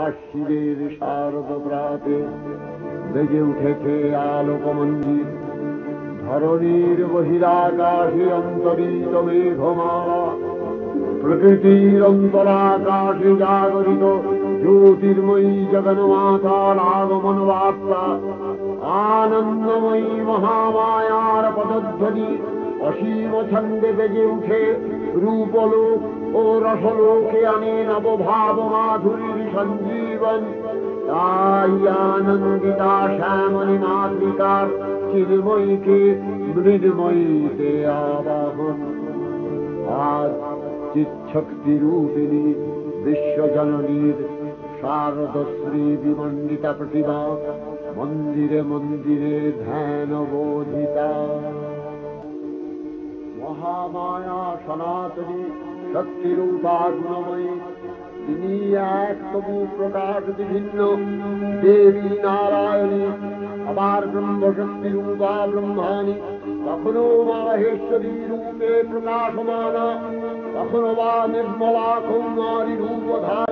আশ্বিনের শারদ প্রাতে বেজে উঠেছে আলোক মন্দির। ধরণীর বহিরাকাশে অন্তরিত মেঘমালা, প্রকৃতির অন্তরাকাশে জাগরিত জ্যোতির্ময়ী জগন্মাতার আগমন বার্তা। আনন্দময়ী মহামায়ার পদধ্বনি অসীম ছন্দে বেজে উঠে রূপলোক ও রসলোকে আনে নবভাব মাধুরীর সঞ্জীবন। তাই আনন্দিতা শ্যামলী মাতৃকার চিন্ময়ীকে মৃন্ময়ীতে আবাহন। আজ চিৎশক্তি রূপিণী বিশ্বজননীর শারদশ্রী বিমণ্ডিতা প্রতিমা মন্দিরে মন্দিরে ধ্যান বোধিতা। মহামায়া সনাতনী শক্তিরূপা গুণময়ী, তিনি এক তবু প্রকাশ বিভিন্ন দেবী নারায়ণী, আবার ব্রহ্মশক্তি রূপা ব্রহ্মাণী, কখনো মাহেশ্বরী রূপে প্রকাশমানা, কখনো বা নির্মলা কৌমারী রূপধারী।